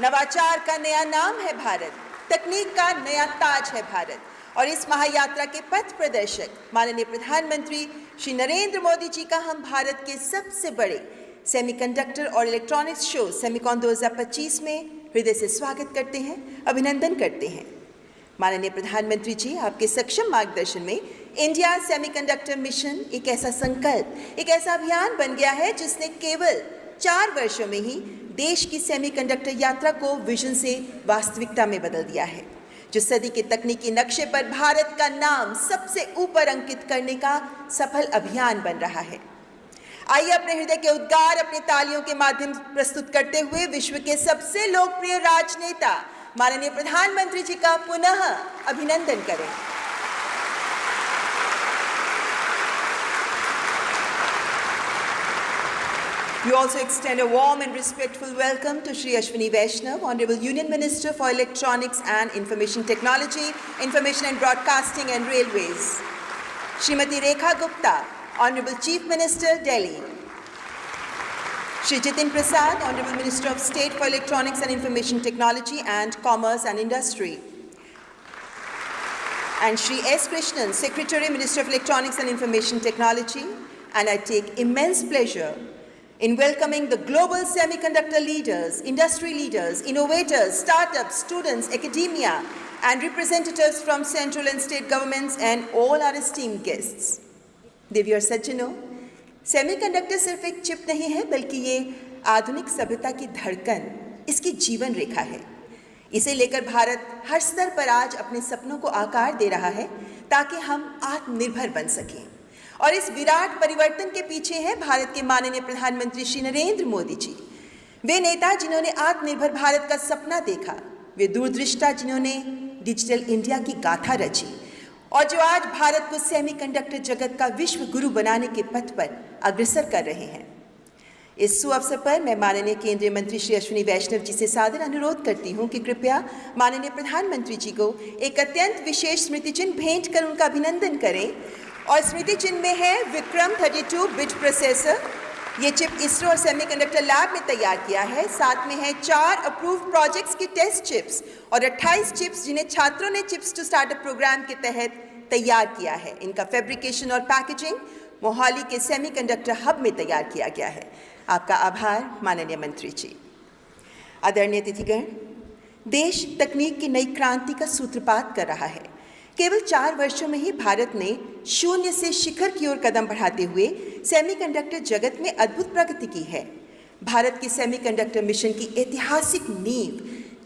नवाचार का नया नाम है भारत, तकनीक का नया ताज है भारत। और इस महायात्रा के पथ प्रदर्शक माननीय प्रधानमंत्री श्री नरेंद्र मोदी जी का हम भारत के सबसे बड़े सेमीकंडक्टर और इलेक्ट्रॉनिक्स शो सेमिकॉन 2025 में हृदय से स्वागत करते हैं, अभिनंदन करते हैं। माननीय प्रधानमंत्री जी, आपके सक्षम मार्गदर्शन में इंडिया सेमीकंडक्टर मिशन एक ऐसा संकल्प, एक ऐसा अभियान बन गया है जिसने केवल 4 वर्षों में ही देश की सेमीकंडक्टर यात्रा को विजन से वास्तविकता में बदल दिया है, जो सदी के तकनीकी नक्शे पर भारत का नाम सबसे ऊपर अंकित करने का सफल अभियान बन रहा है। आइए अपने हृदय के उद्गार अपने तालियों के माध्यम से प्रस्तुत करते हुए विश्व के सबसे लोकप्रिय राजनेता माननीय प्रधानमंत्री जी का पुनः अभिनंदन करें। We also extend a warm and respectful welcome to Shri Ashwini Vaishnav, Honorable Union Minister for Electronics and Information Technology, Information and Broadcasting and Railways. Srimati Rekha Gupta, Honorable Chief Minister, Delhi. Shri Jitin Prasad, Honorable Minister of State for Electronics and Information Technology and Commerce and Industry. And Shri S. Krishnan, Secretary, Minister of Electronics and Information Technology. And I take immense pleasure in welcoming the global semiconductor leaders, industry leaders, innovators, startups, students, academia, and representatives from central and state governments and all our esteemed guests. देवी और सज्जनों, semiconductor सिर्फ एक chip नहीं है, बल्कि ये आधुनिक सभ्यता की धड़कन, इसकी जीवन रेखा है। इसे लेकर भारत हर स्तर पर आज अपने सपनों को आकार दे रहा है ताकि हम आत्मनिर्भर बन सकें। और इस विराट परिवर्तन के पीछे है भारत के माननीय प्रधानमंत्री श्री नरेंद्र मोदी जी। वे नेता जिन्होंने आत्मनिर्भर भारत का सपना देखा, वे दूरदृष्टा जिन्होंने डिजिटल इंडिया की गाथा रची और जो आज भारत को सेमीकंडक्टर जगत का विश्व गुरु बनाने के पथ पर अग्रसर कर रहे हैं। इस सुअवसर पर मैं माननीय केंद्रीय मंत्री श्री अश्विनी वैष्णव जी से सादर अनुरोध करती हूं कि कृपया माननीय प्रधानमंत्री जी को एक अत्यंत विशेष स्मृति चिन्ह भेंट कर उनका अभिनंदन करें। और स्मृति चिन्ह में है विक्रम 32 बिट प्रोसेसर। ये चिप इसरो और सेमीकंडक्टर लैब में तैयार किया है। साथ में है 4 अप्रूव्ड प्रोजेक्ट्स की टेस्ट चिप्स और 28 चिप्स जिन्हें छात्रों ने चिप्स टू स्टार्टअप प्रोग्राम के तहत तैयार किया है। इनका फैब्रिकेशन और पैकेजिंग मोहाली के सेमीकंडक्टर हब में तैयार किया गया है। आपका आभार माननीय मंत्री जी। आदरणीय अतिथिगण, देश तकनीक की नई क्रांति का सूत्रपात कर रहा है। केवल 4 वर्षों में ही भारत ने शून्य से शिखर की ओर कदम बढ़ाते हुए सेमीकंडक्टर जगत में अद्भुत प्रगति की है। भारत की सेमीकंडक्टर मिशन की ऐतिहासिक नींव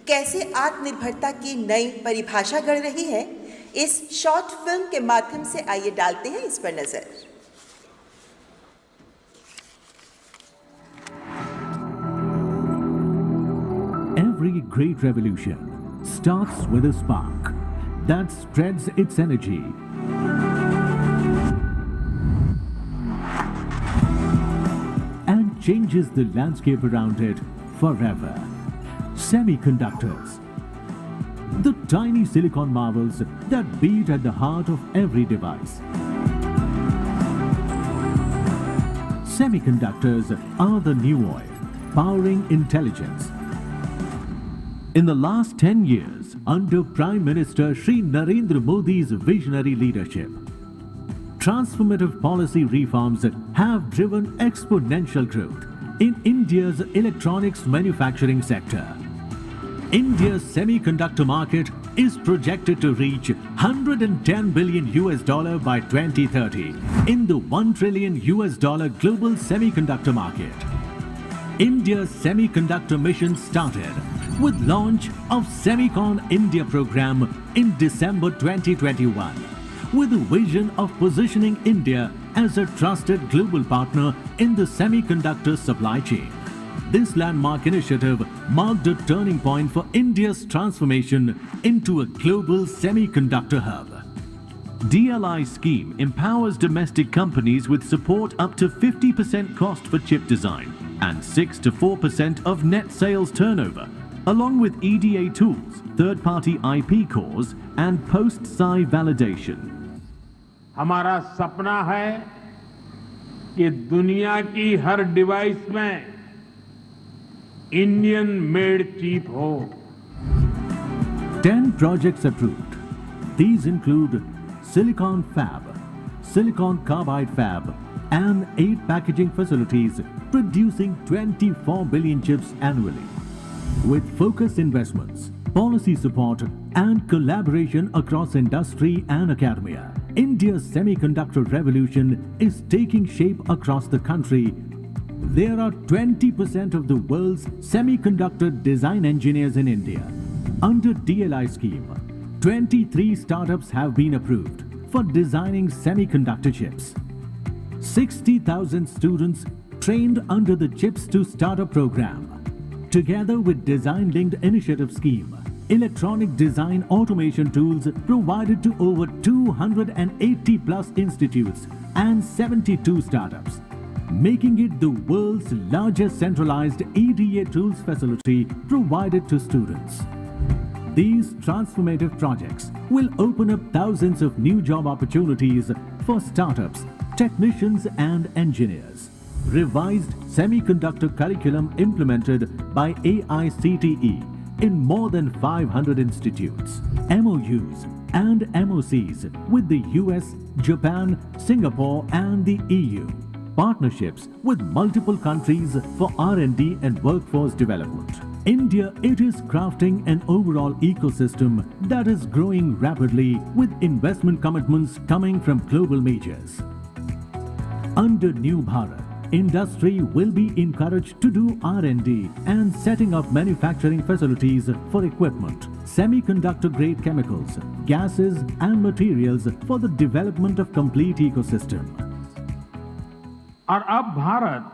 कैसे आत्मनिर्भरता की नई परिभाषा गढ़ रही है, इस शॉर्ट फिल्म के माध्यम से आइए डालते हैं इस पर नजर। Every great revolution starts with a spark that spreads its energy. And changes the landscape around it forever. Semiconductors. The tiny silicon marvels that beat at the heart of every device. Semiconductors are the new oil, powering intelligence. In the last 10 years, under Prime Minister Shri Narendra Modi's visionary leadership, transformative policy reforms have driven exponential growth in India's electronics manufacturing sector. India's semiconductor market is projected to reach $110 billion by 2030 in the $1 trillion global semiconductor market. India's semiconductor mission started with launch of Semicon India program in December 2021 with a vision of positioning India as a trusted global partner in the semiconductor supply chain. This landmark initiative marked a turning point for India's transformation into a global semiconductor hub. DLI scheme empowers domestic companies with support up to 50% cost for chip design and 6 to 4% of net sales turnover, along with EDA tools, third-party IP cores and post-SI validation. हमारा सपना है कि दुनिया की हर device में Indian made chip हो। 10 projects approved. These include silicon fab, silicon carbide fab, and 8 packaging facilities producing 24 billion chips annually. With focused investments, policy support, and collaboration across industry and academia, India's semiconductor revolution is taking shape across the country. There are 20% of the world's semiconductor design engineers in India. Under DLI scheme, 23 startups have been approved for designing semiconductor chips. 60,000 students trained under the Chips to Startup program. Together with Design-Linked Initiative scheme, electronic design automation tools provided to over 280 plus institutes and 72 startups, making it the world's largest centralized EDA tools facility provided to students. These transformative projects will open up thousands of new job opportunities for startups, technicians and engineers. Revised semiconductor curriculum implemented by AICTE in more than 500 institutes. MOUs and MOCs with the US, Japan, Singapore and the EU. Partnerships with multiple countries for R&D and workforce development. India, it is crafting an overall ecosystem that is growing rapidly with investment commitments coming from global majors. Under New Bharat, industry will be encouraged to do R&D and setting up manufacturing facilities for equipment, semiconductor-grade chemicals, gases and materials for the development of complete ecosystem. और अब भारत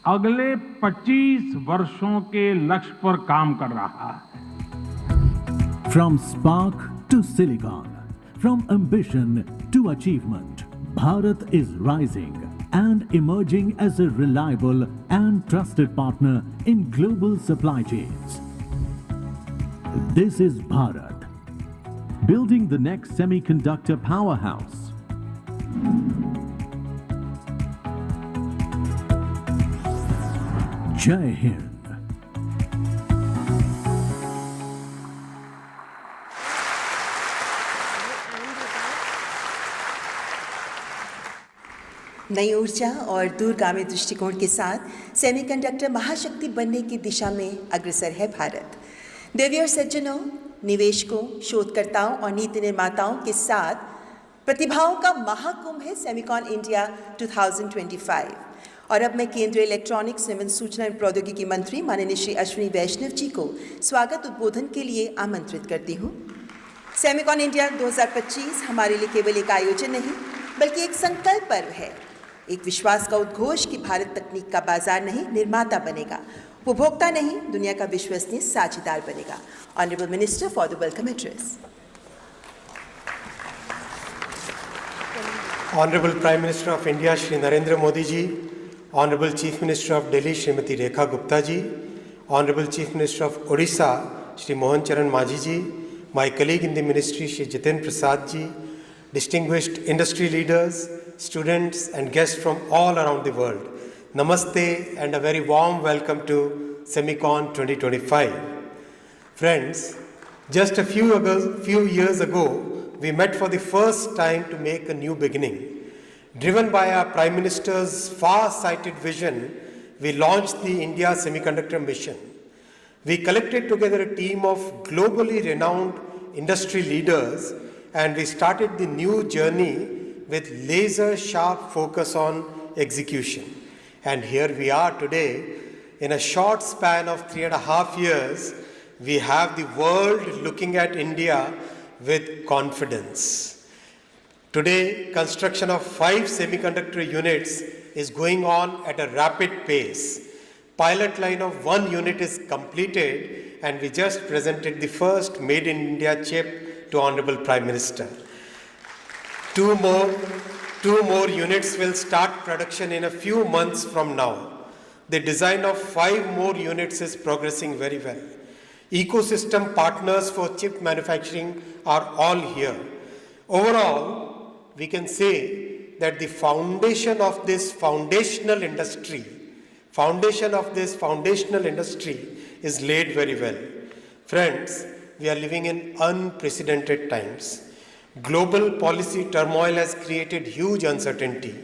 अगले 25 वर्षों के लक्ष्य पर काम कर रहा है। From spark to silicon, from ambition to achievement, Bharat is rising and emerging as a reliable and trusted partner in global supply chains. This is Bharat, building the next semiconductor powerhouse. Jai Hind. नई ऊर्जा और दूरगामी दृष्टिकोण के साथ semiconductor महाशक्ति बनने की दिशा में अग्रसर है भारत। देवी और सज्जनों, निवेशकों, शोधकर्ताओं और नीति निर्माताओं के साथ प्रतिभाओं का महाकुंभ है सेमिकॉन इंडिया 2025। और अब मैं केंद्रीय इलेक्ट्रॉनिक्स एवं सूचना प्रौद्योगिकी मंत्री माननीय श्री अश्विनी वैष्णव जी को स्वागत उद्बोधन के लिए आमंत्रित करती हूँ। सेमिकॉन इंडिया 2025 हमारे लिए केवल एक आयोजन नहीं बल्कि एक संकल्प पर्व है, एक विश्वास का उद्घोष कि भारत तकनीक का बाजार नहीं निर्माता बनेगा, उपभोक्ता नहीं दुनिया का विश्वसनीय साझेदार बनेगा। Honourable minister for the welcome address. Honorable Prime Minister of India, Shri Narendra Modi ji, Honorable Chief Minister of Delhi, Srimati Rekha Gupta ji, Honorable Chief Minister of Odisha, Shri Mohan Charan Majhi ji, my colleague in the ministry, Shri Jiten Prasad ji, distinguished industry leaders, students and guests from all around the world. Namaste and a very warm welcome to Semicon 2025. Friends, just a few years ago, we met for the first time to make a new beginning. Driven by our Prime Minister's far-sighted vision, we launched the India Semiconductor Mission. We collected together a team of globally renowned industry leaders and we started the new journey with laser-sharp focus on execution. And here we are today. In a short span of 3.5 years, we have the world looking at India with confidence. Today, construction of 5 semiconductor units is going on at a rapid pace. Pilot line of 1 unit is completed and we just presented the first Made in India chip to Honorable Prime Minister. Two more units will start production in a few months from now. The design of 5 more units is progressing very well. Ecosystem partners for chip manufacturing are all here. Overall, we can say that the foundation of this foundational industry Foundation of this foundational industry is laid very well. Friends, we are living in unprecedented times. Global policy turmoil has created huge uncertainty.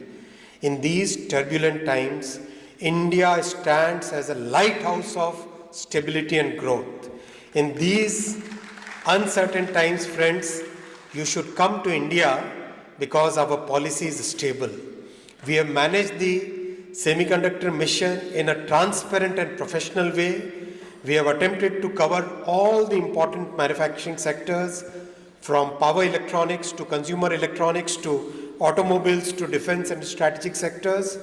In these turbulent times, India stands as a lighthouse of stability and growth. In these uncertain times, friends, you should come to India because our policy is stable. We have managed the semiconductor mission in a transparent and professional way. We have attempted to cover all the important manufacturing sectors, from power electronics to consumer electronics to automobiles to defense and strategic sectors.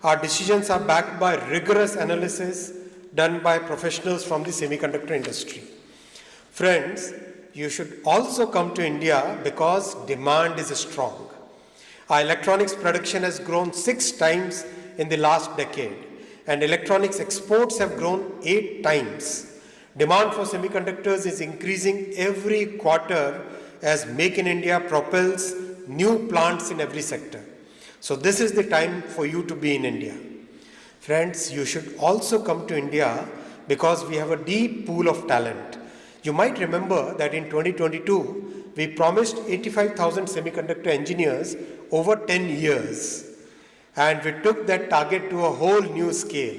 Our decisions are backed by rigorous analysis done by professionals from the semiconductor industry. Friends, you should also come to India because demand is strong. Our electronics production has grown 6 times in the last decade, and electronics exports have grown 8 times. Demand for semiconductors is increasing every quarter as Make in India propels new plants in every sector. So this is the time for you to be in India. Friends, you should also come to India because we have a deep pool of talent. You might remember that in 2022, we promised 85,000 semiconductor engineers over 10 years. And we took that target to a whole new scale.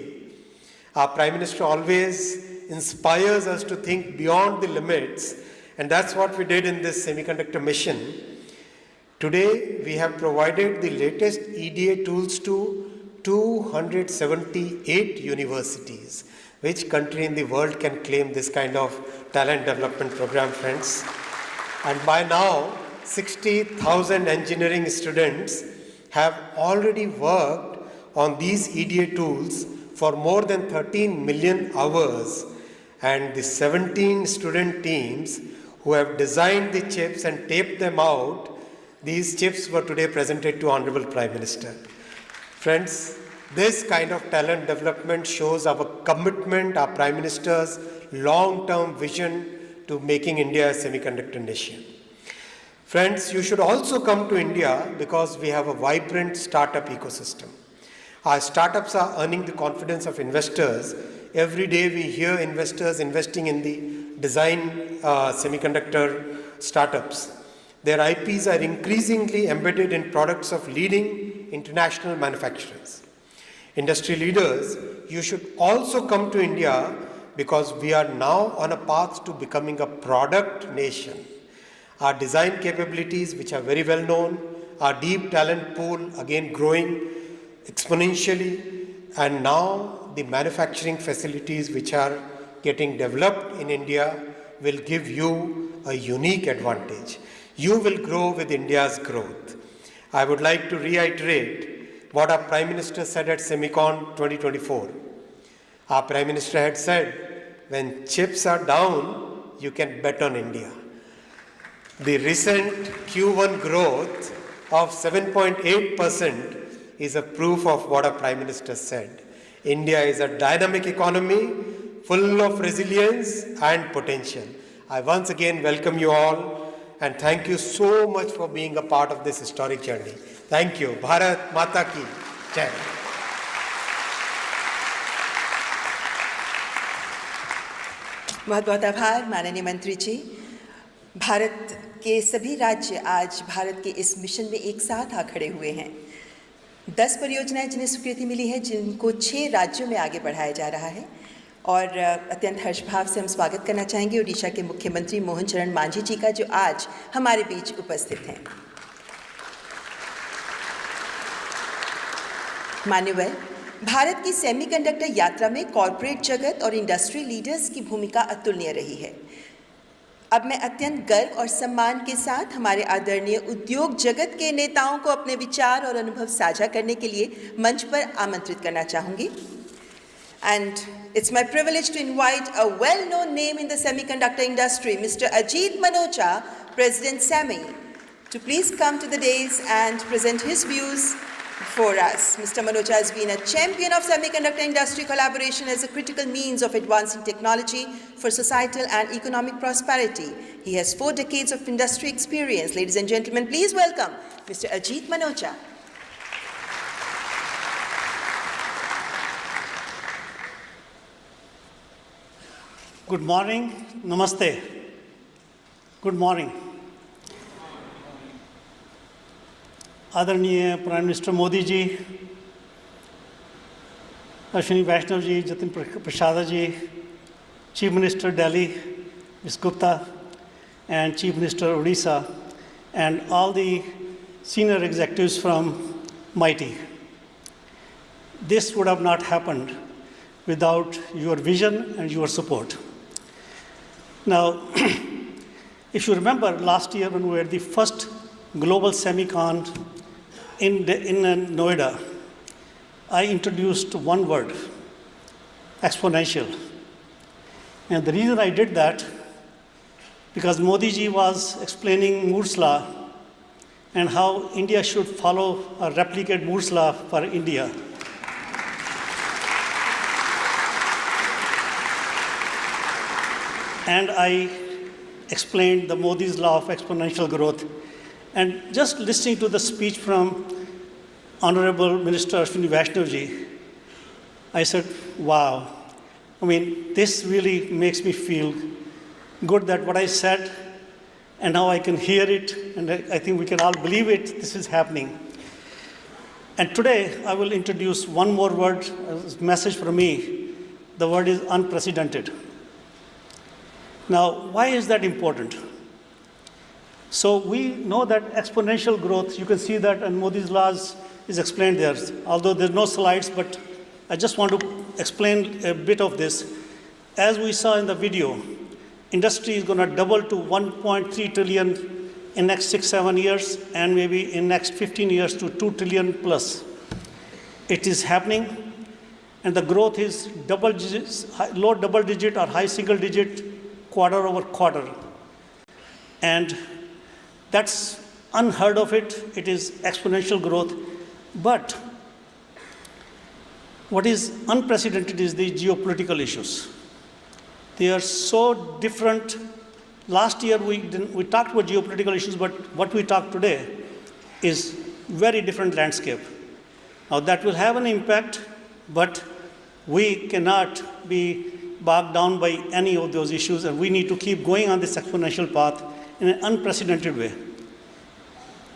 Our Prime Minister always inspires us to think beyond the limits, and that's what we did in this semiconductor mission. Today, we have provided the latest EDA tools to 278 universities. Which country in the world can claim this kind of talent development program, friends? And by now, 60,000 engineering students have already worked on these EDA tools for more than 13 million hours. And the 17 student teams who have designed the chips and taped them out, these chips were today presented to Honorable Prime Minister. Friends, this kind of talent development shows our commitment, our Prime Minister's long-term vision to making India a semiconductor nation. Friends, you should also come to India because we have a vibrant startup ecosystem. Our startups are earning the confidence of investors. Every day we hear investors investing in the design semiconductor startups. Their IPs are increasingly embedded in products of leading international manufacturers. Industry leaders, you should also come to India because we are now on a path to becoming a product nation. Our design capabilities, which are very well known, our deep talent pool, again growing exponentially, and now the manufacturing facilities which are getting developed in India will give you a unique advantage. You will grow with India's growth. I would like to reiterate what our Prime Minister said at Semicon 2024. Our Prime Minister had said, when chips are down, you can bet on India. The recent Q1 growth of 7.8% is a proof of what our Prime Minister said. India is a dynamic economy full of resilience and potential. I once again welcome you all and thank you so much for being a part of this historic journey. Thank you. Bharat Mata Ki Jai. बहुत बहुत आभार माननीय मंत्री जी। भारत के सभी राज्य आज भारत के इस मिशन में एक साथ आ खड़े हुए हैं। 10 परियोजनाएं जिन्हें स्वीकृति मिली है, जिनको 6 राज्यों में आगे बढ़ाया जा रहा है, और अत्यंत हर्षभाव से हम स्वागत करना चाहेंगे उड़ीसा के मुख्यमंत्री मोहन चरण मांझी जी का, जो आज हमारे बीच उपस्थित हैं। मान्यवर, भारत की सेमीकंडक्टर यात्रा में कॉरपोरेट जगत और इंडस्ट्री लीडर्स की भूमिका अतुलनीय रही है। अब मैं अत्यंत गर्व और सम्मान के साथ हमारे आदरणीय उद्योग जगत के नेताओं को अपने विचार और अनुभव साझा करने के लिए मंच पर आमंत्रित करना चाहूँगी। And it's my privilege to invite a well-known name in the semiconductor industry, Mr. Ajit Manocha, President SEMI, to please come to the dais and present his views for us. Mr. Manocha has been a champion of semiconductor industry collaboration as a critical means of advancing technology for societal and economic prosperity. He has 4 decades of industry experience. Ladies and gentlemen, please welcome Mr. Ajit Manocha. Good morning, namaste. Good morning. आदरणीय prime minister Modi ji, Ashwini Vaishnaw ji, Jitin Prasada ji, chief minister Delhi, Ms. Gupta, and Chief Minister Odisha, and all the senior executives from MITI. This would have not happened without your vision and your support. Now, if you remember last year when we were the first global Semicon in Noida, I introduced one word, exponential. And the reason I did that, because Modi ji was explaining Moore's law and how India should follow or replicate Moore's law for India. And I explained the Modi's law of exponential growth. And just listening to the speech from Honorable Minister Ashwini Vaishnav ji, I said, wow. I mean, this really makes me feel good that what I said, and now I can hear it, and I think we can all believe it, this is happening. And today, I will introduce one more word, a message from me. The word is unprecedented. Now, why is that important? So we know that exponential growth, you can see that in Modi's laws is explained there, although there's no slides, but I just want to explain a bit of this. As we saw in the video, industry is going to double to 1.3 trillion in next 6-7 years, and maybe in next 15 years to 2 trillion plus. It is happening, and the growth is double digits, low double digit or high single digit, quarter over quarter. And that's unheard of it. It is exponential growth. But what is unprecedented is the geopolitical issues. They are so different. Last year we talked about geopolitical issues, but what we talk today is very different landscape. Now that will have an impact, but we cannot be bogged down by any of those issues, and we need to keep going on this exponential path in an unprecedented way.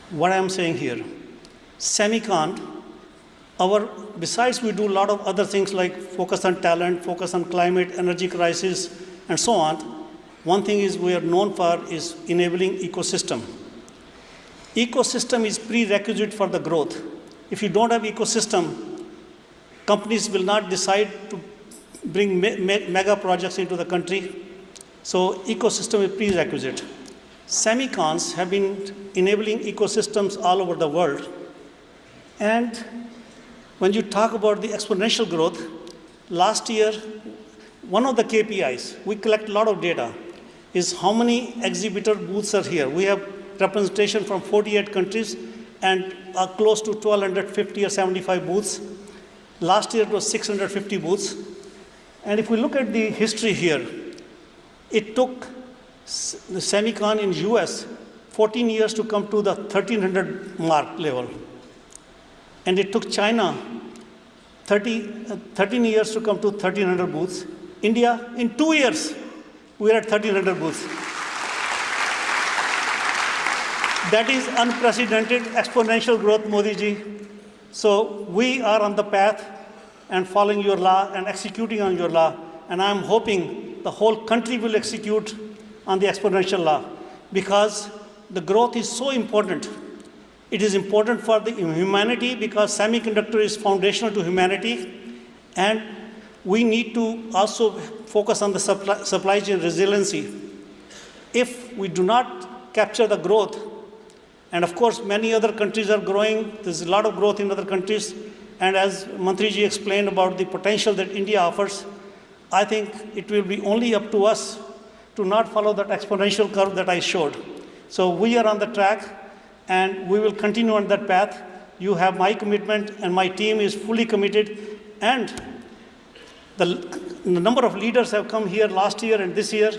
What I am saying here, Semicon, besides we do a lot of other things like focus on talent, focus on climate, energy crisis, and so on, one thing is we are known for is enabling ecosystem. Ecosystem is prerequisite for the growth. If you don't have ecosystem, companies will not decide to bring mega projects into the country. So ecosystem is prerequisite. Semicons have been enabling ecosystems all over the world. And when you talk about the exponential growth, last year, one of the KPIs, we collect a lot of data, is how many exhibitor booths are here. We have representation from 48 countries and are close to 1,250 or 75 booths. Last year it was 650 booths. And if we look at the history here, it took the Semicon in US 14 years to come to the 1,300 mark level. And it took China 13 years to come to 1,300 booths. India, in 2 years, we are at 1,300 booths. That is unprecedented exponential growth, Modi ji. So we are on the path and following your law and executing on your law. And I'm hoping the whole country will execute on the exponential law, because the growth is so important. It is important for the humanity because semiconductor is foundational to humanity, and we need to also focus on the supply chain resiliency. If we do not capture the growth, and of course many other countries are growing, there's a lot of growth in other countries, and as Mantri ji explained about the potential that India offers, I think it will be only up to us to not follow that exponential curve that I showed. So we are on the track, and we will continue on that path. You have my commitment, and my team is fully committed. And the number of leaders have come here last year and this year.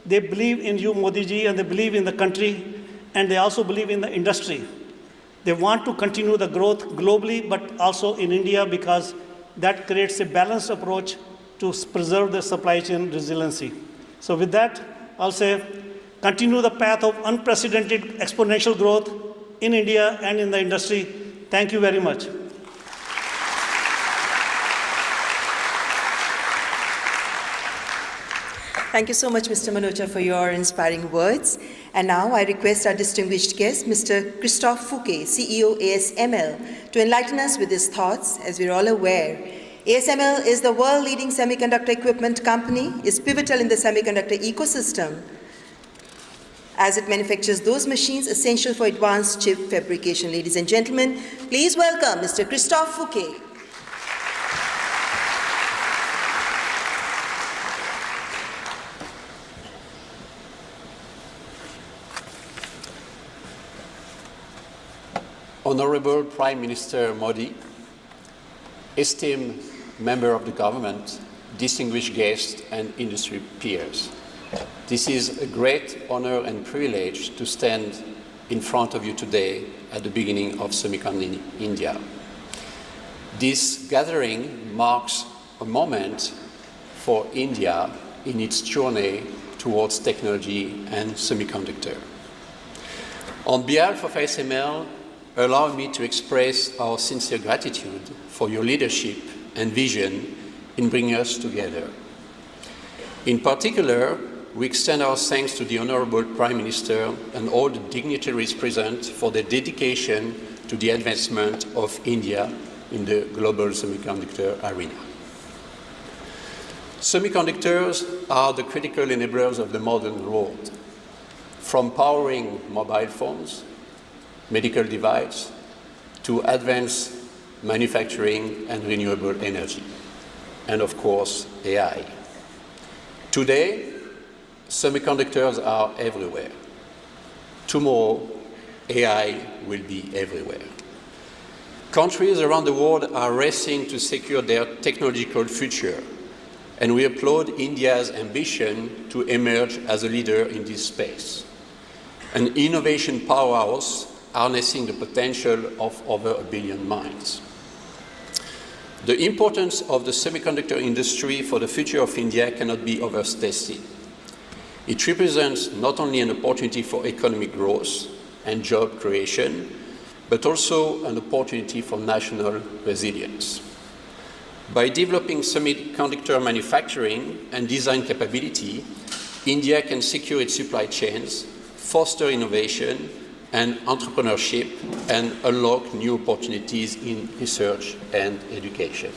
They believe in you, Modi ji, and they believe in the country, and they also believe in the industry. They want to continue the growth globally, but also in India, because that creates a balanced approach to preserve their supply chain resiliency. So with that, I'll say, continue the path of unprecedented exponential growth in India and in the industry. Thank you very much. Thank you so much, Mr. Manocha, for your inspiring words. And now I request our distinguished guest, Mr. Christophe Fouquet, CEO ASML, to enlighten us with his thoughts. As we're all aware, ASML is the world-leading semiconductor equipment company, is pivotal in the semiconductor ecosystem, as it manufactures those machines essential for advanced chip fabrication. Ladies and gentlemen, please welcome Mr. Christophe Fouquet. Honorable Prime Minister Modi, esteemed member of the government, distinguished guests and industry peers. This is a great honor and privilege to stand in front of you today at the beginning of Semicon in India. This gathering marks a moment for India in its journey towards technology and semiconductor. On behalf of ASML, allow me to express our sincere gratitude for your leadership and vision in bringing us together. In particular, we extend our thanks to the Honorable Prime Minister and all the dignitaries present for their dedication to the advancement of India in the global semiconductor arena. Semiconductors are the critical enablers of the modern world, from powering mobile phones, medical devices, to advanced manufacturing and renewable energy, and of course, AI. Today, semiconductors are everywhere. Tomorrow, AI will be everywhere. Countries around the world are racing to secure their technological future, and we applaud India's ambition to emerge as a leader in this space, an innovation powerhouse harnessing the potential of over 1 billion minds. The importance of the semiconductor industry for the future of India cannot be overstated. It represents not only an opportunity for economic growth and job creation, but also an opportunity for national resilience. By developing semiconductor manufacturing and design capability, India can secure its supply chains, foster innovation and entrepreneurship, and unlock new opportunities in research and education.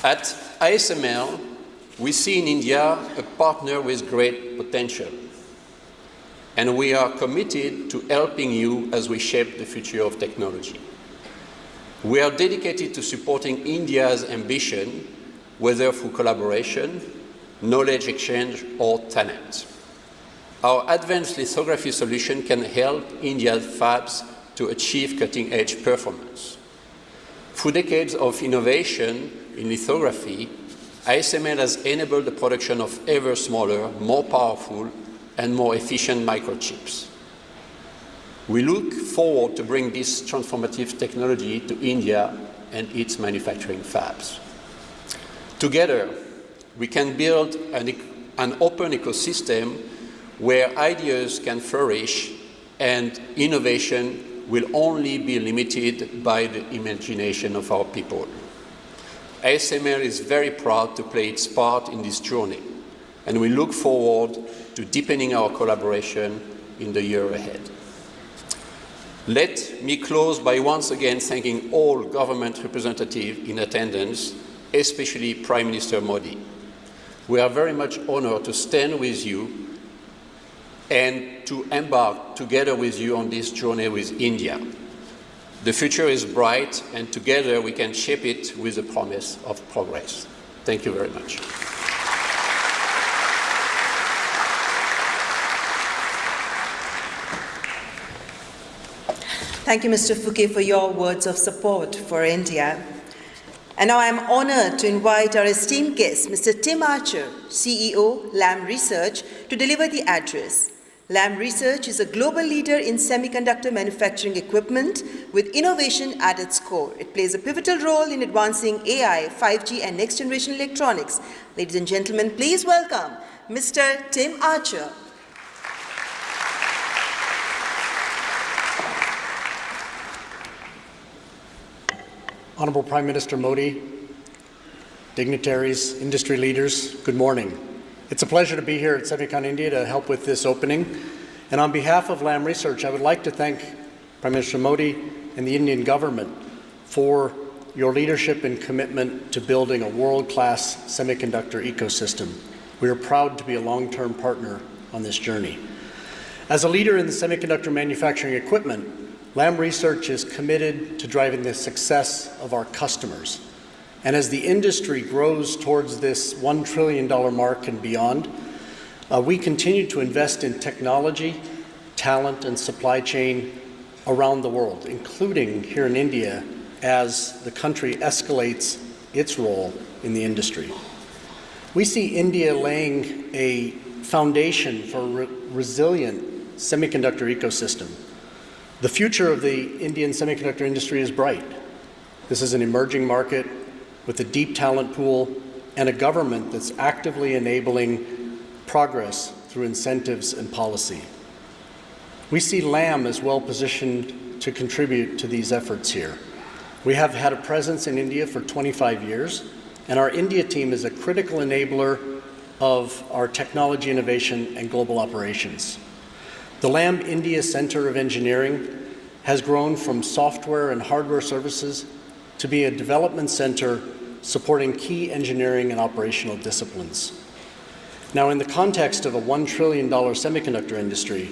At ASML, we see in India a partner with great potential, and we are committed to helping you as we shape the future of technology. We are dedicated to supporting India's ambition, whether through collaboration, knowledge exchange, or talent. Our advanced lithography solution can help India's fabs to achieve cutting-edge performance. Through decades of innovation in lithography, ASML has enabled the production of ever smaller, more powerful, and more efficient microchips. We look forward to bring this transformative technology to India and its manufacturing fabs. Together, we can build an open ecosystem where ideas can flourish and innovation will only be limited by the imagination of our people. ASML is very proud to play its part in this journey, and we look forward to deepening our collaboration in the year ahead. Let me close by once again thanking all government representatives in attendance, especially Prime Minister Modi. We are very much honored to stand with you and to embark together with you on this journey with India. The future is bright, and together we can shape it with the promise of progress. Thank you very much. Thank you, Mr. Fouquet, for your words of support for India. And now I am honored to invite our esteemed guest, Mr. Tim Archer, CEO, Lam Research, to deliver the address. Lam Research is a global leader in semiconductor manufacturing equipment with innovation at its core. It plays a pivotal role in advancing AI, 5G and next-generation electronics. Ladies and gentlemen, please welcome Mr. Tim Archer. Honorable Prime Minister Modi, dignitaries, industry leaders, good morning. It's a pleasure to be here at Semicon India to help with this opening. And on behalf of Lam Research, I would like to thank Prime Minister Modi and the Indian government for your leadership and commitment to building a world-class semiconductor ecosystem. We are proud to be a long-term partner on this journey. As a leader in the semiconductor manufacturing equipment, Lam Research is committed to driving the success of our customers. And as the industry grows towards this $1 trillion mark and beyond, we continue to invest in technology, talent, and supply chain around the world, including here in India, as the country escalates its role in the industry. We see India laying a foundation for a resilient semiconductor ecosystem. The future of the Indian semiconductor industry is bright. This is an emerging market with a deep talent pool and a government that's actively enabling progress through incentives and policy. We see Lam as well positioned to contribute to these efforts here. We have had a presence in India for 25 years, and our India team is a critical enabler of our technology innovation and global operations. The Lam India Center of Engineering has grown from software and hardware services to be a development center supporting key engineering and operational disciplines. Now, in the context of a $1 trillion semiconductor industry,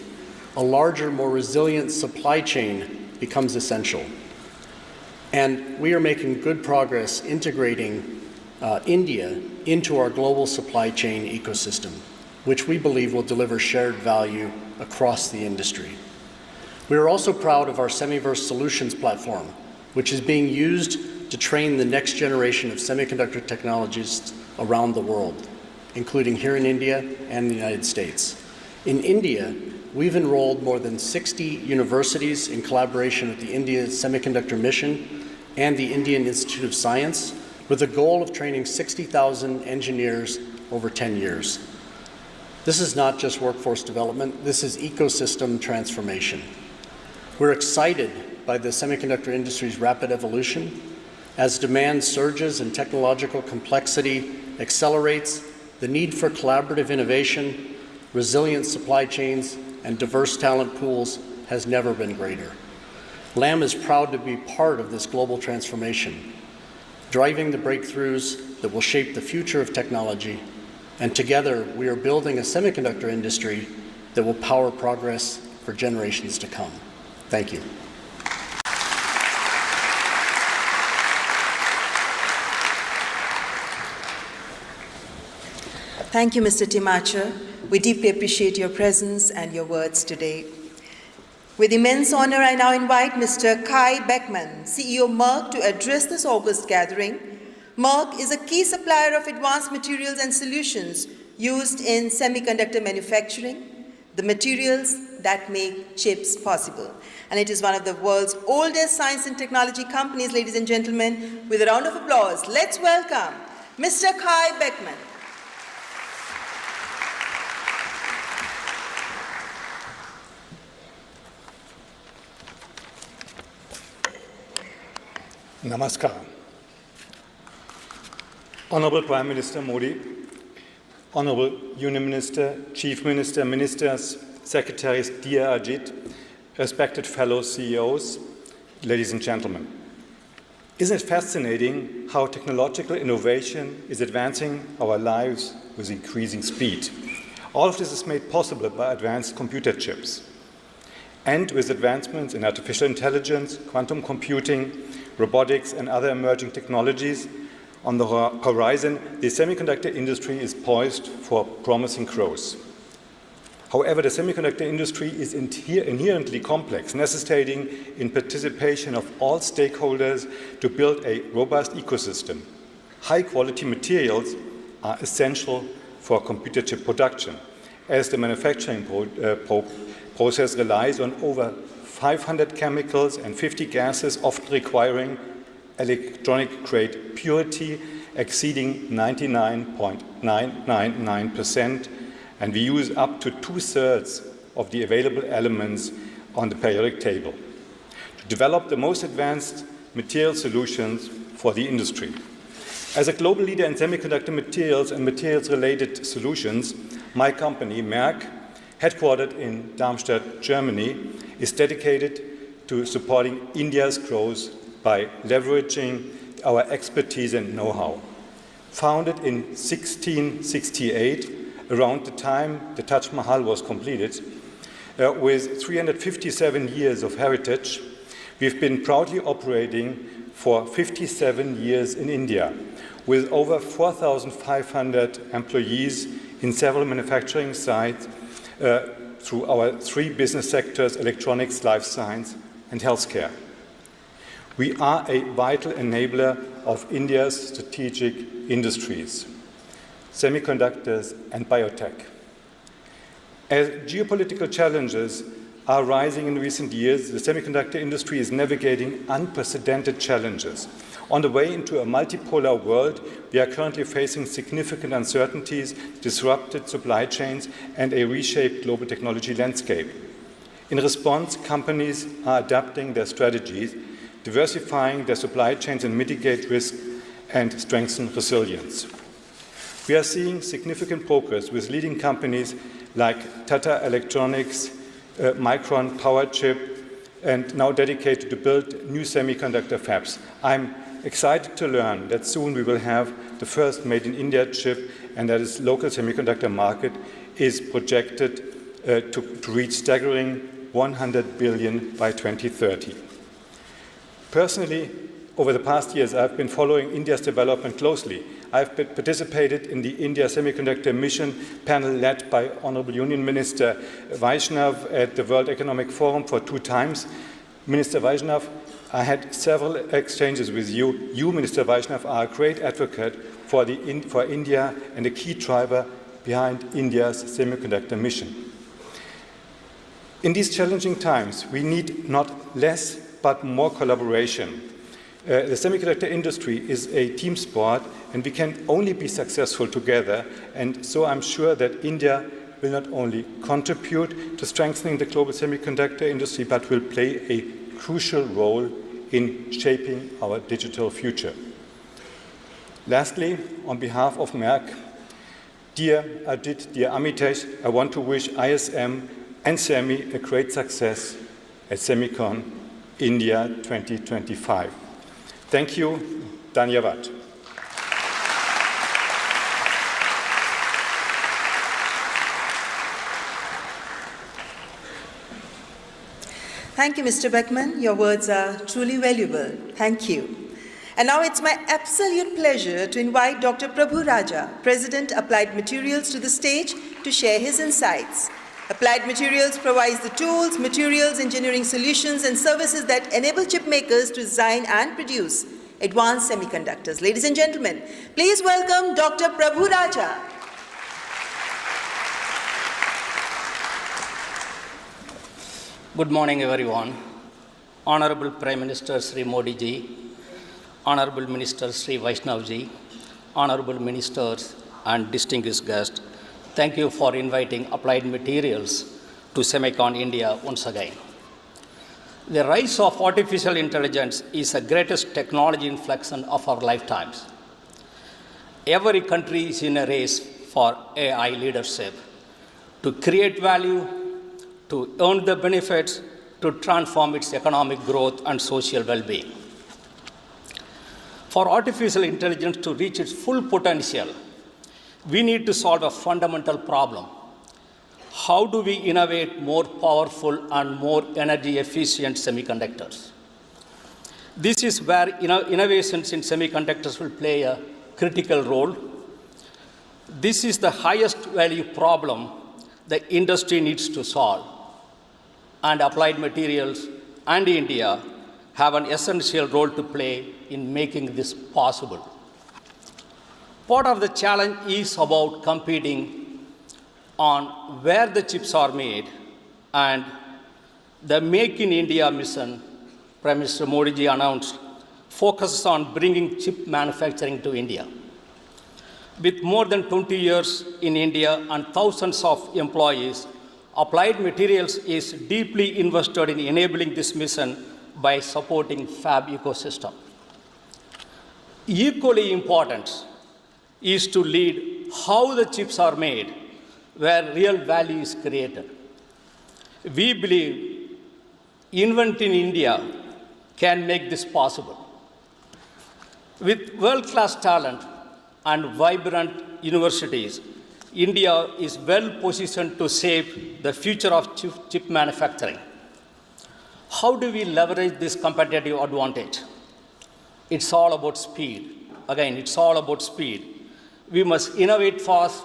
a larger, more resilient supply chain becomes essential. And we are making good progress integrating India into our global supply chain ecosystem, which we believe will deliver shared value across the industry. We are also proud of our Semiverse Solutions platform, which is being used to train the next generation of semiconductor technologists around the world, including here in India and the United States. In India, we've enrolled more than 60 universities in collaboration with the India Semiconductor Mission and the Indian Institute of Science, with the goal of training 60,000 engineers over 10 years. This is not just workforce development, this is ecosystem transformation. We're excited by the semiconductor industry's rapid evolution. As demand surges and technological complexity accelerates, the need for collaborative innovation, resilient supply chains, and diverse talent pools has never been greater. Lam is proud to be part of this global transformation, driving the breakthroughs that will shape the future of technology, and together we are building a semiconductor industry that will power progress for generations to come. Thank you. Thank you, Mr. Tim Archer. We deeply appreciate your presence and your words today. With immense honor, I now invite Mr. Kai Beckmann, CEO Merck, to address this august gathering. Merck is a key supplier of advanced materials and solutions used in semiconductor manufacturing, the materials that make chips possible. And it is one of the world's oldest science and technology companies, ladies and gentlemen. With a round of applause, let's welcome Mr. Kai Beckmann. Namaskar. Honorable Prime Minister Modi, Honorable Union Minister, Chief Minister, Ministers, Secretaries, dear Ajit, respected fellow CEOs, ladies and gentlemen. Isn't it fascinating how technological innovation is advancing our lives with increasing speed? All of this is made possible by advanced computer chips. And with advancements in artificial intelligence, quantum computing, robotics, and other emerging technologies on the horizon, the semiconductor industry is poised for promising growth. However, the semiconductor industry is inherently complex, necessitating in participation of all stakeholders to build a robust ecosystem. High-quality materials are essential for computer chip production, as the manufacturing process relies on over 500 chemicals and 50 gases, often requiring electronic-grade purity exceeding 99.999%, and we use up to 2/3 of the available elements on the periodic table to develop the most advanced material solutions for the industry. As a global leader in semiconductor materials and materials-related solutions, my company, Merck, headquartered in Darmstadt, Germany, is dedicated to supporting India's growth by leveraging our expertise and know-how. Founded in 1668, around the time the Taj Mahal was completed, with 357 years of heritage, we've been proudly operating for 57 years in India, with over 4,500 employees in several manufacturing sites through our 3 business sectors: electronics, life science, and healthcare. We are a vital enabler of India's strategic industries, semiconductors and biotech. As geopolitical challenges are rising in recent years, the semiconductor industry is navigating unprecedented challenges. On the way into a multipolar world, we are currently facing significant uncertainties, disrupted supply chains, and a reshaped global technology landscape. In response, companies are adapting their strategies, diversifying their supply chains and mitigate risk and strengthen resilience. We are seeing significant progress with leading companies like Tata Electronics, Micron, Powerchip, and now dedicated to build new semiconductor fabs. I'm excited to learn that soon we will have the first Made in India chip, and that its local semiconductor market is projected to reach staggering 100 billion by 2030. Personally, over the past years, I've been following India's development closely. I've participated in the India Semiconductor Mission panel led by Honorable Union Minister Vaishnav at the World Economic Forum for 2 times. Minister Vaishnav, I had several exchanges with you. You, Minister Vaishnav, are a great advocate for India and a key driver behind India's semiconductor mission. In these challenging times, we need not less but more collaboration. The semiconductor industry is a team sport, and we can only be successful together. And so I'm sure that India will not only contribute to strengthening the global semiconductor industry, but will play a crucial role in shaping our digital future. Lastly, on behalf of Merck, dear Ajit, dear Amitesh, I want to wish ISM and SEMI a great success at Semicon India 2025. Thank you. Dhanyavad. Thank you, Mr. Beckman. Your words are truly valuable. Thank you. And now it's my absolute pleasure to invite Dr. Prabhu Raja, President, Applied Materials, to the stage to share his insights. Applied Materials provides the tools, materials, engineering solutions, and services that enable chip makers to design and produce advanced semiconductors. Ladies and gentlemen, please welcome Dr. Prabhu Raja. Good morning, everyone. Honorable Prime Minister Sri Modi ji, Honorable Minister Sri Vaishnav ji, Honorable Ministers and distinguished guests, thank you for inviting Applied Materials to Semicon India once again. The rise of artificial intelligence is the greatest technology inflection of our lifetimes. Every country is in a race for AI leadership to create value, to earn the benefits, to transform its economic growth and social well-being. For artificial intelligence to reach its full potential, we need to solve a fundamental problem. How do we innovate more powerful and more energy-efficient semiconductors? This is where innovations in semiconductors will play a critical role. This is the highest value problem the industry needs to solve. And Applied Materials and India have an essential role to play in making this possible. Part of the challenge is about competing on where the chips are made, and the Make in India mission Prime Minister Modi ji announced focuses on bringing chip manufacturing to India. With more than 20 years in India and thousands of employees, Applied Materials is deeply invested in enabling this mission by supporting fab ecosystem. Equally important is to lead how the chips are made, where real value is created. We believe Invent in India can make this possible. With world-class talent and vibrant universities, India is well positioned to shape the future of chip manufacturing. How do we leverage this competitive advantage? It's all about speed. Again, it's all about speed. We must innovate fast,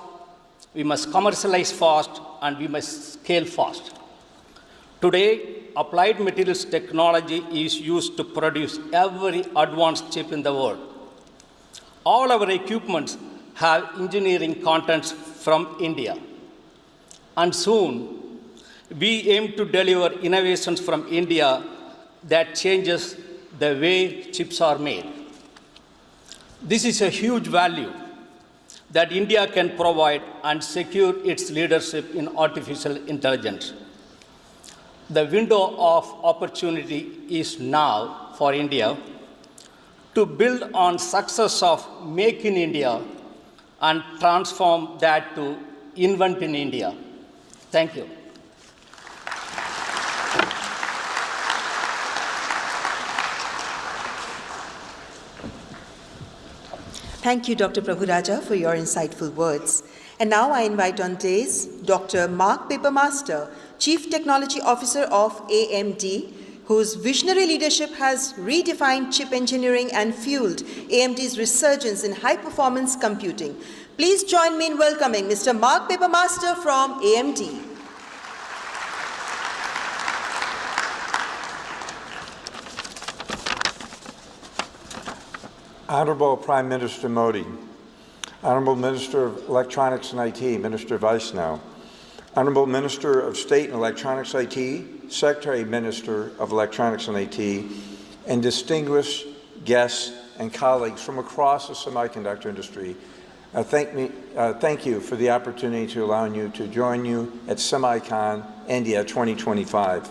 we must commercialize fast, and we must scale fast. Today, applied materials technology is used to produce every advanced chip in the world. All our equipments have engineering contents from India. And soon, we aim to deliver innovations from India that changes the way chips are made. This is a huge value that India can provide and secure its leadership in artificial intelligence. The window of opportunity is now for India to build on success of Make in India and transform that to Invent in India. Thank you. Thank you, Dr. Prabhuraja, for your insightful words. And now I invite on dais Dr. Mark Papermaster, Chief Technology Officer of AMD, whose visionary leadership has redefined chip engineering and fueled AMD's resurgence in high-performance computing. Please join me in welcoming Mr. Mark Papermaster from AMD. Honorable Prime Minister Modi, Honorable Minister of Electronics and IT, Minister Vaishnav, Honorable Minister of State and Electronics IT, Secretary Minister of Electronics and IT, and distinguished guests and colleagues from across the semiconductor industry, thank you for the opportunity to allow you to join you at Semicon India 2025.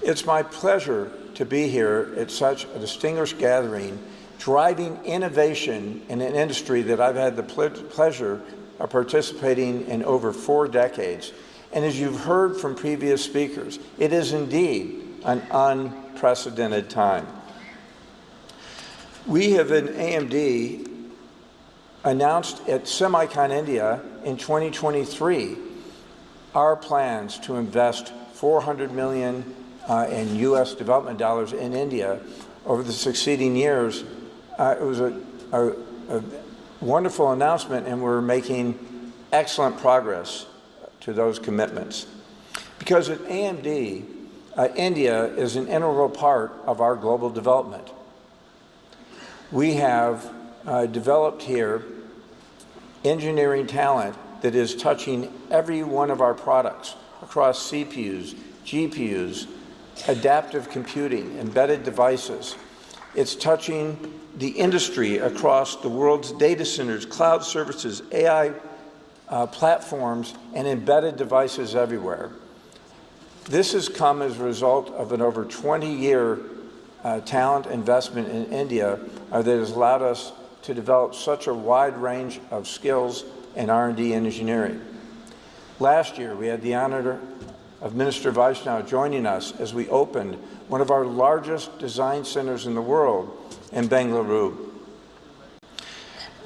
It's my pleasure to be here at such a distinguished gathering, driving innovation in an industry that I've had the pleasure of participating in over 4 decades. And as you've heard from previous speakers, it is indeed an unprecedented time. We have in AMD announced at Semicon India in 2023 our plans to invest $400 million in U.S. development dollars in India over the succeeding years. It was a wonderful announcement, and we're making excellent progress to those commitments. Because at AMD, India is an integral part of our global development. We have developed here engineering talent that is touching every one of our products across CPUs, GPUs, adaptive computing, embedded devices. It's touching the industry across the world's data centers, cloud services, AI platforms, and embedded devices everywhere. This has come as a result of an over 20-year talent investment in India that has allowed us to develop such a wide range of skills in R&D and engineering. Last year, we had the honor of Minister Vaishnav joining us as we opened one of our largest design centers in the world in Bengaluru.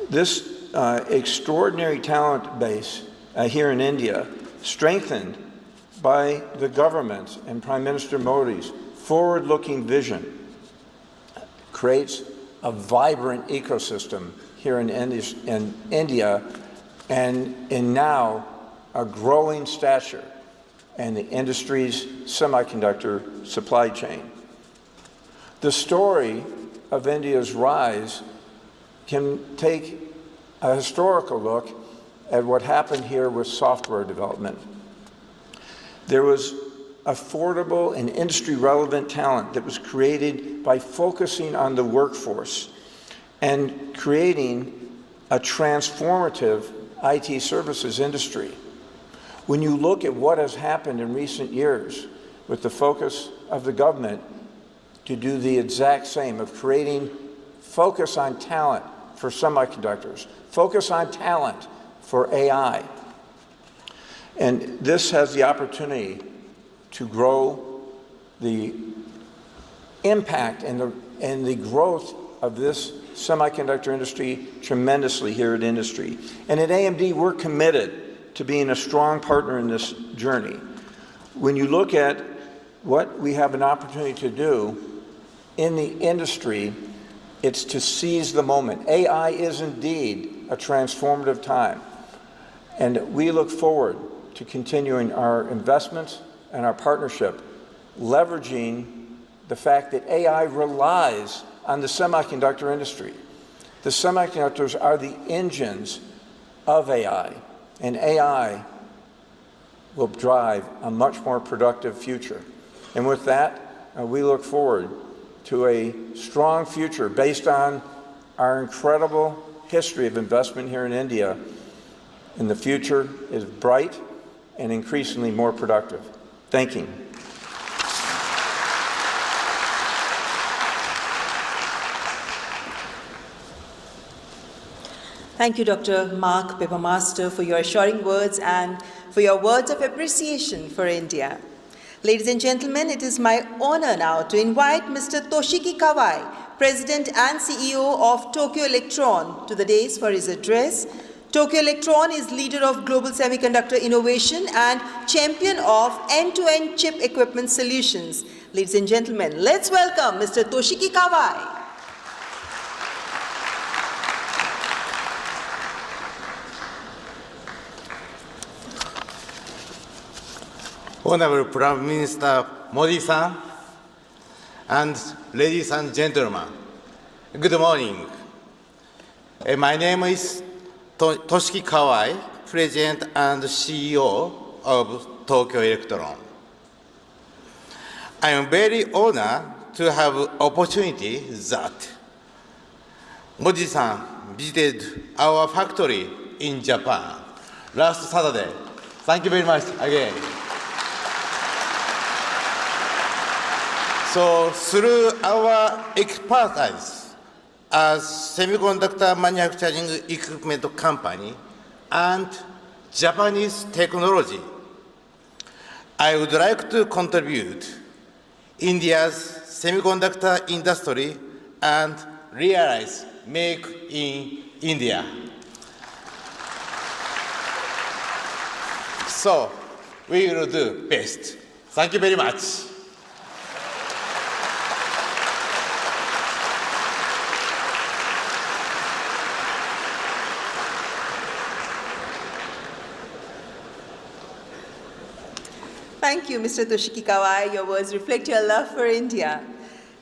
This extraordinary talent base here in India, strengthened by the government and Prime Minister Modi's forward-looking vision, creates a vibrant ecosystem here in India and in now a growing stature in the industry's semiconductor supply chain. The story of India's rise can take a historical look at what happened here with software development. There was affordable and industry-relevant talent that was created by focusing on the workforce and creating a transformative IT services industry. When you look at what has happened in recent years with the focus of the government to do the exact same, of creating focus on talent for semiconductors, focus on talent for AI. And this has the opportunity to grow the impact and the growth of this semiconductor industry tremendously here at industry. And at AMD, we're committed to being a strong partner in this journey. When you look at what we have an opportunity to do in the industry, it's to seize the moment. AI is indeed a transformative time. And we look forward to continuing our investments and our partnership, leveraging the fact that AI relies on the semiconductor industry. The semiconductors are the engines of AI, and AI will drive a much more productive future. And with that, we look forward to a strong future based on our incredible history of investment here in India. And the future is bright and increasingly more productive. Thank you. Thank you, Dr. Mark Papermaster, for your assuring words and for your words of appreciation for India. Ladies and gentlemen, it is my honor now to invite Mr. Toshiki Kawai, President and CEO of Tokyo Electron, to the dais for his address. Tokyo Electron is leader of global semiconductor innovation and champion of end-to-end chip equipment solutions. Ladies and gentlemen, let's welcome Mr. Toshiki Kawai. Honorable Prime Minister Modi-san, and ladies and gentlemen, good morning. My name is Toshiki Kawai, President and CEO of Tokyo Electron. I am very honored to have opportunity that Modi-san visited our factory in Japan last Saturday. Thank you very much again. So through our expertise as semiconductor manufacturing equipment company and Japanese technology, I would like to contribute India's semiconductor industry and realize Make in India. So we will do best. Thank you very much. Thank you, Mr. Toshiki Kawai. Your words reflect your love for India.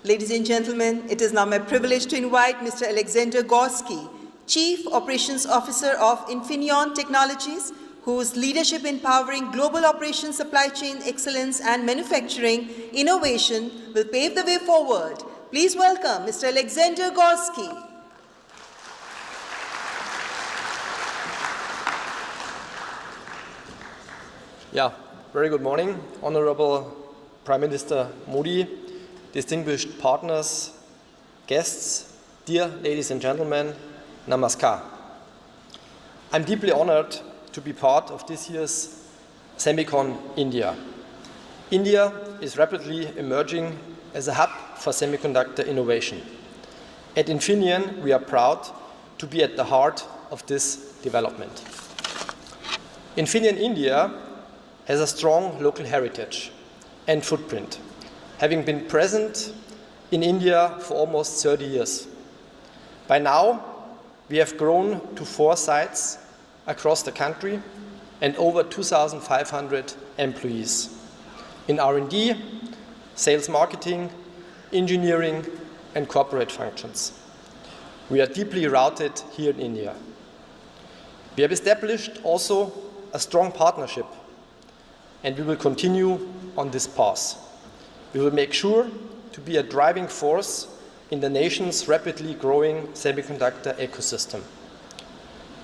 Ladies and gentlemen, it is now my privilege to invite Mr. Alexander Gorski, Chief Operations Officer of Infineon Technologies, whose leadership in powering global operations, supply chain excellence, and manufacturing innovation will pave the way forward. Please welcome Mr. Alexander Gorski. Yeah. Very good morning, Honorable Prime Minister Modi, distinguished partners, guests, dear ladies and gentlemen, namaskar. I'm deeply honored to be part of this year's Semicon India. India is rapidly emerging as a hub for semiconductor innovation. At Infineon, we are proud to be at the heart of this development. Infineon India has a strong local heritage and footprint, having been present in India for almost 30 years. By now, we have grown to 4 sites across the country and over 2,500 employees in R&D, sales marketing, engineering, and corporate functions. We are deeply rooted here in India. We have established also a strong partnership, and we will continue on this path. We will make sure to be a driving force in the nation's rapidly growing semiconductor ecosystem.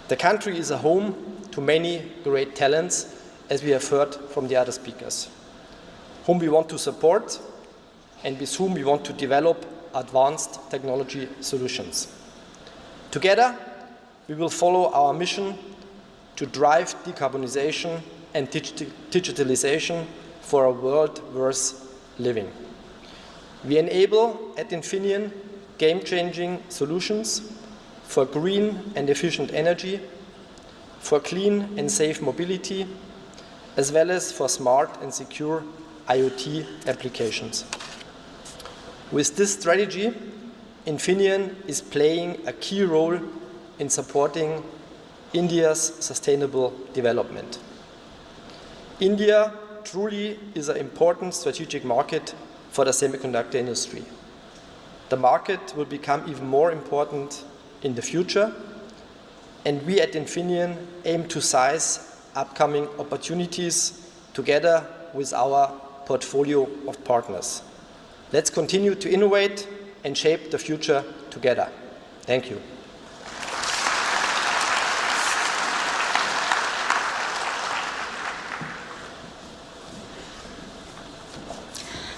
The country is a home to many great talents, as we have heard from the other speakers, whom we want to support and with whom we want to develop advanced technology solutions. Together, we will follow our mission to drive decarbonization and digitalization for a world worth living. We enable at Infineon game-changing solutions for green and efficient energy, for clean and safe mobility, as well as for smart and secure IoT applications. With this strategy, Infineon is playing a key role in supporting India's sustainable development. India truly is an important strategic market for the semiconductor industry. The market will become even more important in the future, and we at Infineon aim to seize upcoming opportunities together with our portfolio of partners. Let's continue to innovate and shape the future together. Thank you.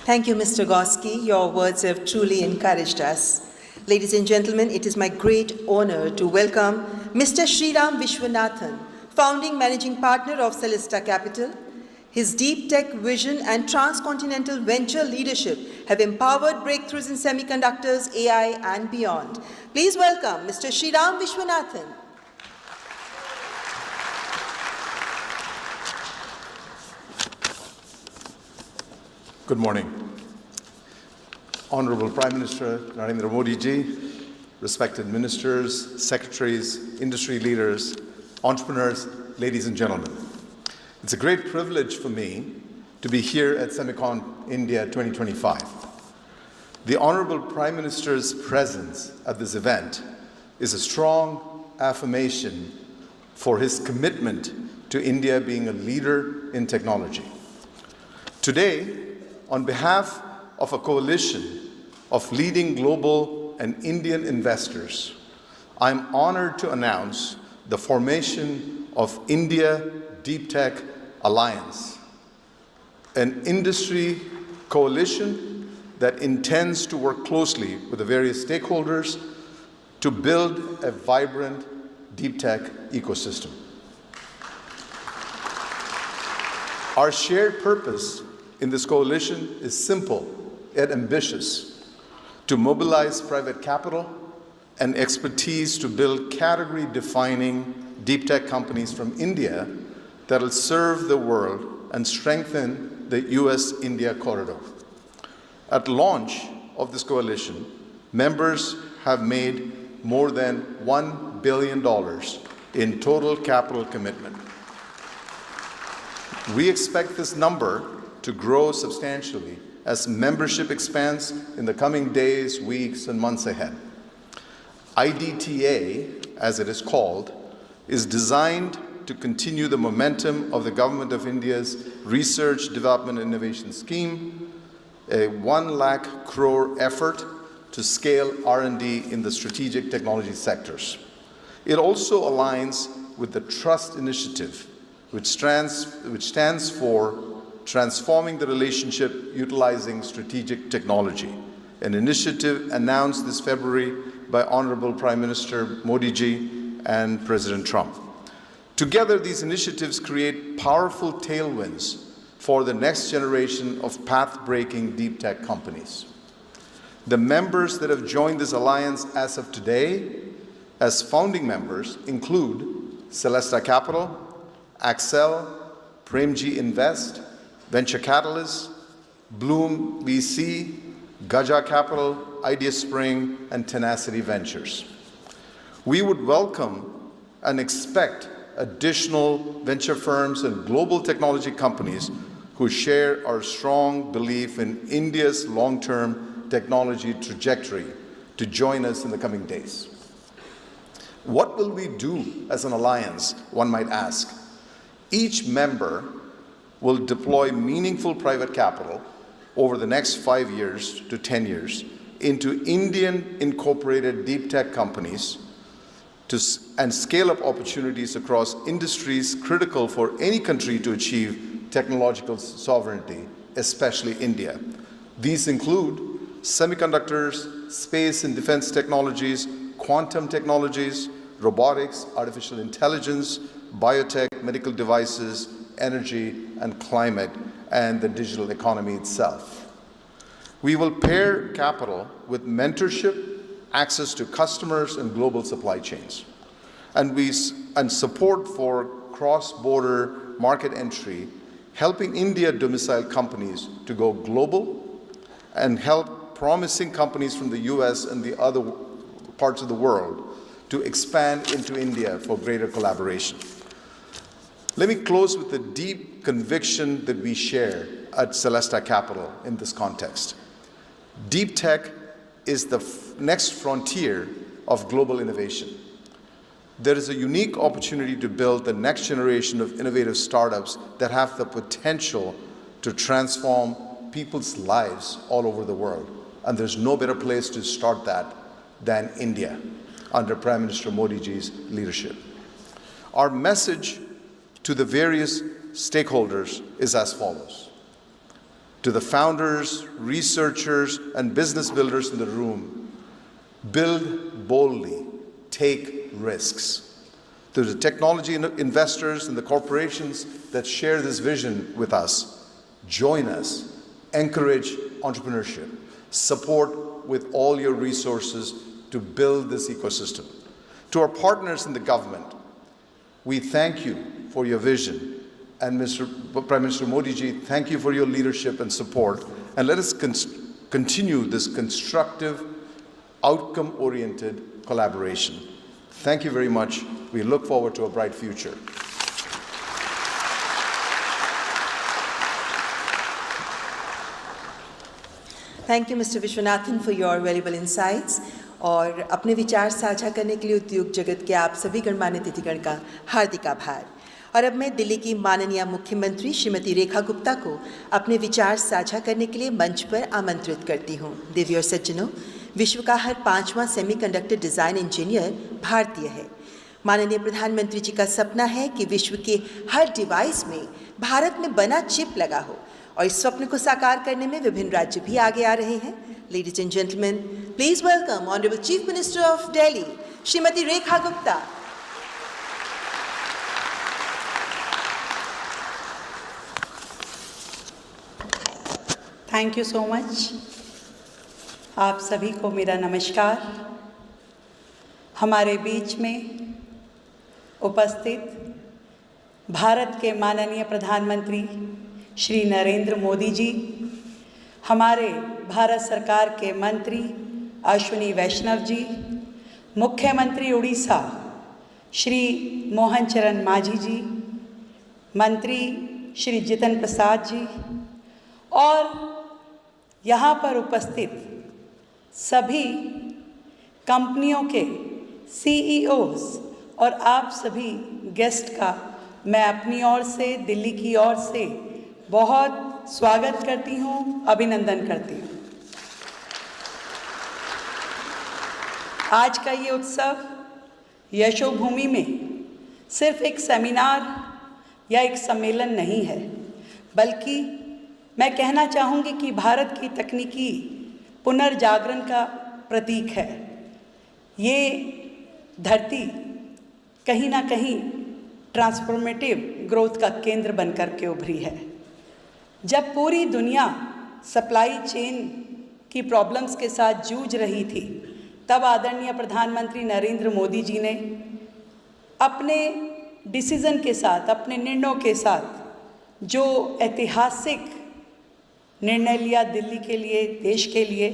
Thank you, Mr. Goski. Your words have truly encouraged us. Ladies and gentlemen, it is my great honor to welcome Mr. Sriram Vishwanathan, founding managing partner of Celesta Capital. His deep tech vision and transcontinental venture leadership have empowered breakthroughs in semiconductors, AI, and beyond. Please welcome Mr. Sriram Vishwanathan. Good morning. Honorable Prime Minister Narendra Modi ji, respected ministers, secretaries, industry leaders, entrepreneurs, ladies and gentlemen. It's a great privilege for me to be here at Semicon India 2025. The Honorable Prime Minister's presence at this event is a strong affirmation for his commitment to India being a leader in technology. Today, on behalf of a coalition of leading global and Indian investors, I am honored to announce the formation of India Deep Tech Alliance, an industry coalition that intends to work closely with the various stakeholders to build a vibrant deep tech ecosystem. Our shared purpose in this coalition is simple yet ambitious: to mobilize private capital and expertise to build category-defining deep tech companies from India that will serve the world and strengthen the US-India corridor. At launch of this coalition, members have made more than $1 billion in total capital commitment. We expect this number to grow substantially as membership expands in the coming days, weeks, and months ahead. IDTA, as it is called, is designed to continue the momentum of the Government of India's Research, Development and Innovation Scheme, a 1 lakh crore effort to scale R&D in the strategic technology sectors. It also aligns with the Trust Initiative, which stands for Transforming the Relationship Utilizing Strategic Technology, an initiative announced this February by Honorable Prime Minister Modi ji and President Trump. Together, these initiatives create powerful tailwinds for the next generation of path-breaking deep tech companies. The members that have joined this alliance as of today as founding members include Celesta Capital, Accel, Premji Invest, Venture Catalyst, Bloom VC, Gaja Capital, Idea Spring, and Tenacity Ventures. We would welcome and expect additional venture firms and global technology companies who share our strong belief in India's long-term technology trajectory to join us in the coming days. What will we do as an alliance, one might ask? Each member will deploy meaningful private capital over the next 5 years to 10 years into Indian incorporated deep tech companies and scale up opportunities across industries critical for any country to achieve technological sovereignty, especially India. These include semiconductors, space and defense technologies, quantum technologies, robotics, artificial intelligence, biotech, medical devices, energy and climate, and the digital economy itself. We will pair capital with mentorship, access to customers and global supply chains, and support for cross-border market entry, helping India domicile companies to go global and help promising companies from the US and the other parts of the world to expand into India for greater collaboration. Let me close with the deep conviction that we share at Celesta Capital in this context. Deep tech is the next frontier of global innovation. There is a unique opportunity to build the next generation of innovative startups that have the potential to transform people's lives all over the world. And there's no better place to start that than India, under Prime Minister Modi ji's leadership. Our message to the various stakeholders is as follows. To the founders, researchers, and business builders in the room, build boldly, take risks. To the technology investors and the corporations that share this vision with us, join us, encourage entrepreneurship, support with all your resources to build this ecosystem. To our partners in the government, we thank you for your vision. And Prime Minister Modi ji, thank you for your leadership and support. And let us continue this constructive, outcome-oriented collaboration. Thank you very much. We look forward to a bright future. Thank you, Mr. Vishwanathan, for your valuable insights. और अपने विचार साझा करने के लिए उद्योग जगत के आप सभी गणमान्य अतिथिगण का हार्दिक आभार। और अब मैं दिल्ली की माननीय मुख्यमंत्री श्रीमती रेखा गुप्ता को अपने विचार साझा करने के लिए मंच पर आमंत्रित करती हूँ। देवी और सज्जनों, विश्व का हर 5वां सेमीकंडक्टर डिज़ाइन इंजीनियर भारतीय है। माननीय प्रधानमंत्री जी का सपना है कि विश्व के हर डिवाइस में भारत में बना चिप लगा हो, और इस स्वप्न को साकार करने में विभिन्न राज्य भी आगे आ रहे हैं। Ladies and gentlemen, please welcome Honorable Chief Minister of Delhi, Srimati Rekha Gupta. Thank you so much. आप सभी को मेरा नमस्कार। हमारे बीच में उपस्थित भारत के माननीय प्रधानमंत्री श्री नरेंद्र मोदी जी, हमारे भारत सरकार के मंत्री अश्विनी वैष्णव जी, मुख्यमंत्री उड़ीसा श्री मोहन चरण मांझी जी, मंत्री श्री जितन प्रसाद जी, और यहाँ पर उपस्थित सभी कंपनियों के CEOs और आप सभी गेस्ट का मैं अपनी ओर से, दिल्ली की ओर से बहुत स्वागत करती हूँ, अभिनंदन करती हूँ। आज का ये उत्सव यशोभूमि में सिर्फ एक सेमिनार या एक सम्मेलन नहीं है, बल्कि मैं कहना चाहूँगी कि भारत की तकनीकी पुनर्जागरण का प्रतीक है। ये धरती कहीं ना कहीं ट्रांसफॉर्मेटिव ग्रोथ का केंद्र बनकर के उभरी है। जब पूरी दुनिया सप्लाई चेन की प्रॉब्लम्स के साथ जूझ रही थी, तब आदरणीय प्रधानमंत्री नरेंद्र मोदी जी ने अपने डिसीज़न के साथ, अपने निर्णयों के साथ जो ऐतिहासिक निर्णय लिया दिल्ली के लिए, देश के लिए,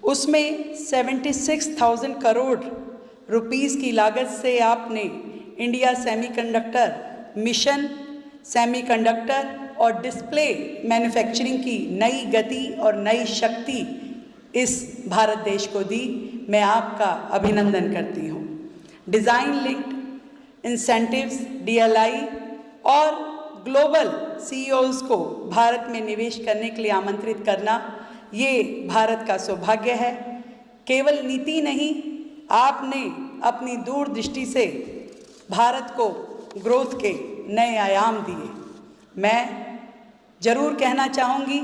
उसमें 76,000 करोड़ रुपीस की लागत से आपने इंडिया सेमीकंडक्टर मिशन, सेमीकंडक्टर और डिस्प्ले मैन्युफैक्चरिंग की नई गति और नई शक्ति इस भारत देश को दी। मैं आपका अभिनंदन करती हूँ। डिज़ाइन लिंक्ड इंसेंटिव्स DLI और ग्लोबल CEOs को भारत में निवेश करने के लिए आमंत्रित करना, ये भारत का सौभाग्य है। केवल नीति नहीं, आपने अपनी दूरदृष्टि से भारत को ग्रोथ के नए आयाम दिए। मैं ज़रूर कहना चाहूँगी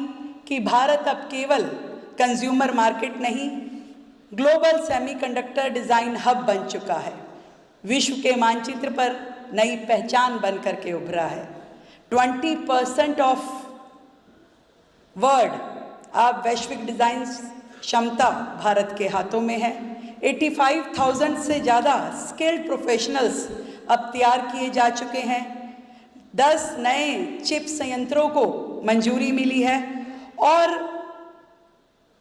कि भारत अब केवल कंज्यूमर मार्केट नहीं, ग्लोबल सेमीकंडक्टर डिज़ाइन हब बन चुका है। विश्व के मानचित्र पर नई पहचान बन करके उभरा है। 20% ऑफ वर्ल्ड अब वैश्विक डिज़ाइन क्षमता भारत के हाथों में है। 85,000 से ज़्यादा स्किल्ड प्रोफेशनल्स अब तैयार किए जा चुके हैं। 10 नए चिप संयंत्रों को मंजूरी मिली है और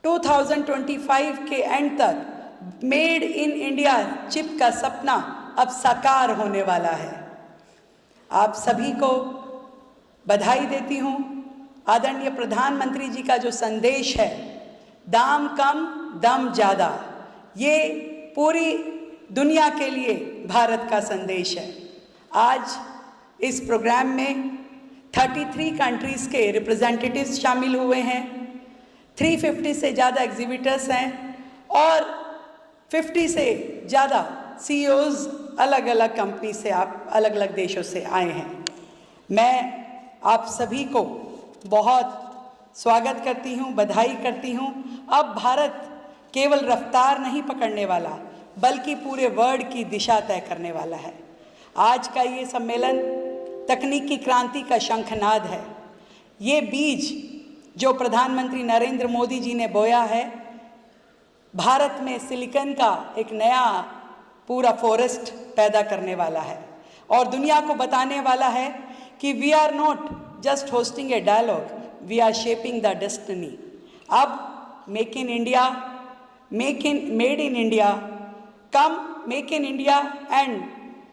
2025 के एंड तक मेड इन इंडिया चिप का सपना अब साकार होने वाला है। आप सभी को बधाई देती हूँ। आदरणीय प्रधानमंत्री जी का जो संदेश है, दाम कम दम ज़्यादा, ये पूरी दुनिया के लिए भारत का संदेश है। आज इस प्रोग्राम में 33 कंट्रीज़ के रिप्रेजेंटेटिव्स शामिल हुए हैं, 350 से ज़्यादा एग्जीबिटर्स हैं और 50 से ज़्यादा CEOs अलग अलग कंपनी से, आप अलग अलग देशों से आए हैं। मैं आप सभी को बहुत स्वागत करती हूँ, बधाई करती हूँ। अब भारत केवल रफ्तार नहीं पकड़ने वाला, बल्कि पूरे वर्ल्ड की दिशा तय करने वाला है। आज का ये सम्मेलन तकनीकी क्रांति का शंखनाद है। ये बीज जो प्रधानमंत्री नरेंद्र मोदी जी ने बोया है, भारत में सिलिकॉन का एक नया पूरा फॉरेस्ट पैदा करने वाला है और दुनिया को बताने वाला है कि we are not just hosting a dialogue, we are shaping the destiny. अब make in India, made in India, come make in India and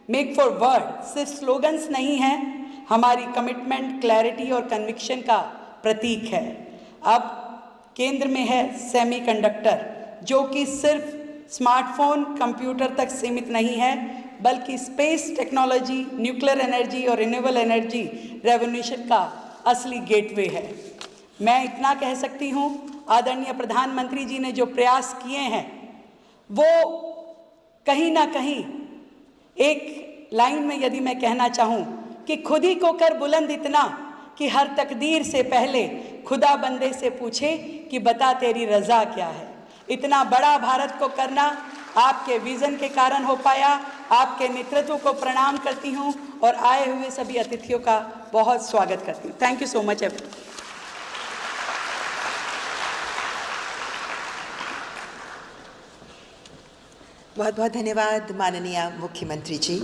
make for world सिर्फ स्लोगन्स नहीं हैं, हमारी कमिटमेंट, क्लैरिटी और कन्विक्शन का प्रतीक है। अब केंद्र में है सेमीकंडक्टर, जो कि सिर्फ स्मार्टफोन, कंप्यूटर तक सीमित नहीं है, बल्कि स्पेस टेक्नोलॉजी, न्यूक्लियर एनर्जी और रिन्यूएबल एनर्जी रेवोल्यूशन का असली गेटवे है। मैं इतना कह सकती हूँ, आदरणीय प्रधानमंत्री जी ने जो प्रयास किए हैं, वो कहीं ना कहीं एक लाइन में यदि मैं कहना चाहूँ कि खुद ही को कर बुलंद इतना कि हर तकदीर से पहले खुदा बंदे से पूछे कि बता तेरी रज़ा क्या है। इतना बड़ा भारत को करना आपके विज़न के कारण हो पाया। आपके नेतृत्व को प्रणाम करती हूँ और आए हुए सभी अतिथियों का बहुत स्वागत करती हूँ। Thank you so much everyone. बहुत बहुत धन्यवाद माननीय मुख्यमंत्री जी।